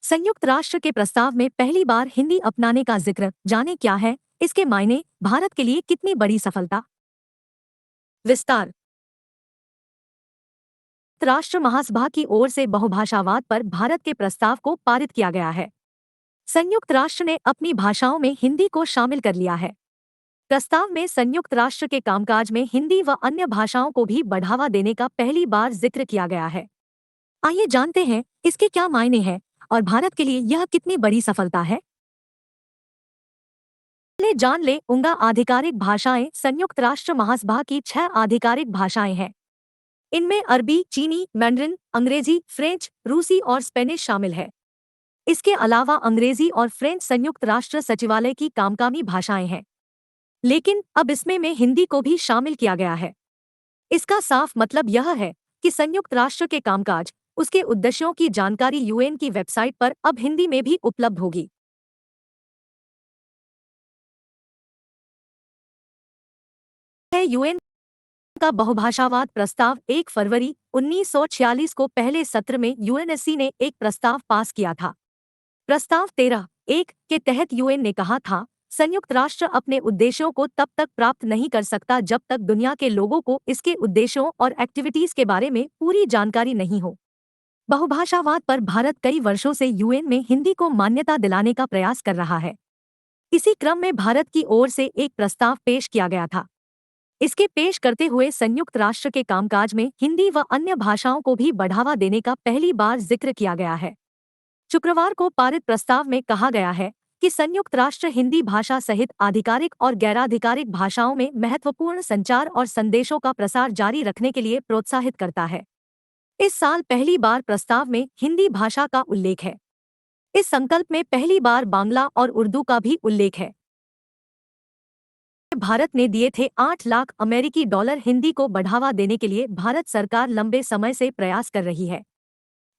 संयुक्त राष्ट्र के प्रस्ताव में पहली बार हिंदी अपनाने का जिक्र, जाने क्या है इसके मायने, भारत के लिए कितनी बड़ी सफलता। विस्तार। राष्ट्र महासभा की ओर से बहुभाषावाद पर भारत के प्रस्ताव को पारित किया गया है। संयुक्त राष्ट्र ने अपनी भाषाओं में हिंदी को शामिल कर लिया है। प्रस्ताव में संयुक्त राष्ट्र के कामकाज में हिंदी व अन्य भाषाओं को भी बढ़ावा देने का पहली बार जिक्र किया गया है। आइए जानते हैं इसके क्या मायने हैं और भारत के लिए यह कितनी बड़ी सफलता है। पहले जान ले उंगा आधिकारिक भाषाएं संयुक्त राष्ट्र महासभा की 6 आधिकारिक भाषाएं हैं। इनमें अरबी, चीनी, मैंड्रिन, अंग्रेजी, फ्रेंच, रूसी और स्पेनिश शामिल है। इसके अलावा अंग्रेजी और फ्रेंच संयुक्त राष्ट्र सचिवालय की कामकामी भाषाएं हैं। लेकिन अब इसमें हिंदी को भी शामिल किया गया है। इसका साफ मतलब यह है कि संयुक्त राष्ट्र के कामकाज, उसके उद्देश्यों की जानकारी यूएन की वेबसाइट पर अब हिंदी में भी उपलब्ध होगी। यूएन का बहुभाषावाद प्रस्ताव 1 फरवरी 1946 को पहले सत्र में यूएनएससी ने एक प्रस्ताव पास किया था। प्रस्ताव 13(1) के तहत यूएन ने कहा था, संयुक्त राष्ट्र अपने उद्देश्यों को तब तक प्राप्त नहीं कर सकता जब तक दुनिया के लोगों को इसके उद्देश्यों और एक्टिविटीज के बारे में पूरी जानकारी नहीं हो। बहुभाषावाद पर भारत कई वर्षों से यूएन में हिंदी को मान्यता दिलाने का प्रयास कर रहा है। इसी क्रम में भारत की ओर से एक प्रस्ताव पेश किया गया था। इसके पेश करते हुए संयुक्त राष्ट्र के कामकाज में हिंदी व अन्य भाषाओं को भी बढ़ावा देने का पहली बार जिक्र किया गया है। शुक्रवार को पारित प्रस्ताव में कहा गया है कि संयुक्त राष्ट्र हिंदी भाषा सहित आधिकारिक और गैराधिकारिक भाषाओं में महत्वपूर्ण संचार और संदेशों का प्रसार जारी रखने के लिए प्रोत्साहित करता है। इस साल पहली बार प्रस्ताव में हिंदी भाषा का उल्लेख है। इस संकल्प में पहली बार बांग्ला और उर्दू का भी उल्लेख है। भारत ने दिए थे 8 लाख अमेरिकी डॉलर। हिंदी को बढ़ावा देने के लिए भारत सरकार लंबे समय से प्रयास कर रही है।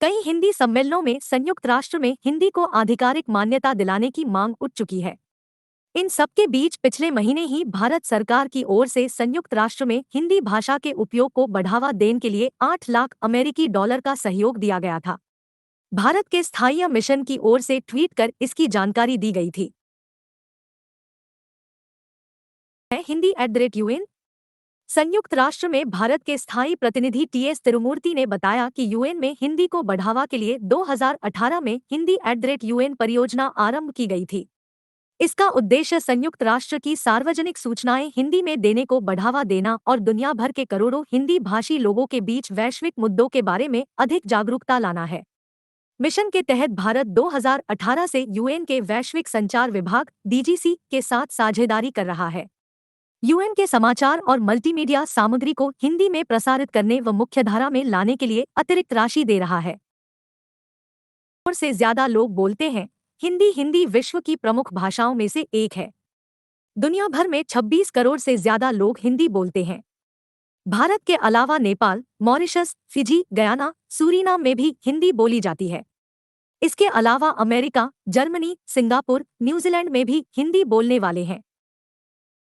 कई हिंदी सम्मेलनों में संयुक्त राष्ट्र में हिंदी को आधिकारिक मान्यता दिलाने की मांग उठ चुकी है। इन सबके बीच पिछले महीने ही भारत सरकार की ओर से संयुक्त राष्ट्र में हिंदी भाषा के उपयोग को बढ़ावा देने के लिए 8 लाख अमेरिकी डॉलर का सहयोग दिया गया था। भारत के स्थायी मिशन की ओर से ट्वीट कर इसकी जानकारी दी गई थी। हिंदी@UN। संयुक्त राष्ट्र में भारत के स्थायी प्रतिनिधि TS तिरुमूर्ति ने बताया कि यूएन में हिंदी को बढ़ावा के लिए 2018 में हिंदी@UN परियोजना आरंभ की गई थी। इसका उद्देश्य संयुक्त राष्ट्र की सार्वजनिक सूचनाएं हिंदी में देने को बढ़ावा देना और दुनिया भर के करोड़ों हिंदी भाषी लोगों के बीच वैश्विक मुद्दों के बारे में अधिक जागरूकता लाना है। मिशन के तहत भारत 2018 से यूएन के वैश्विक संचार विभाग DGC के साथ साझेदारी कर रहा है। यूएन के समाचार और मल्टीमीडिया सामग्री को हिंदी में प्रसारित करने व मुख्यधारा में लाने के लिए अतिरिक्त राशि दे रहा है। और से ज्यादा लोग बोलते हैं हिंदी विश्व की प्रमुख भाषाओं में से एक है। दुनिया भर में 26 करोड़ से ज्यादा लोग हिंदी बोलते हैं। भारत के अलावा Nepal, Mauritius, Fiji, Guyana, Suriname में भी हिंदी बोली जाती है। इसके अलावा अमेरिका, जर्मनी, सिंगापुर, न्यूजीलैंड में भी हिंदी बोलने वाले हैं।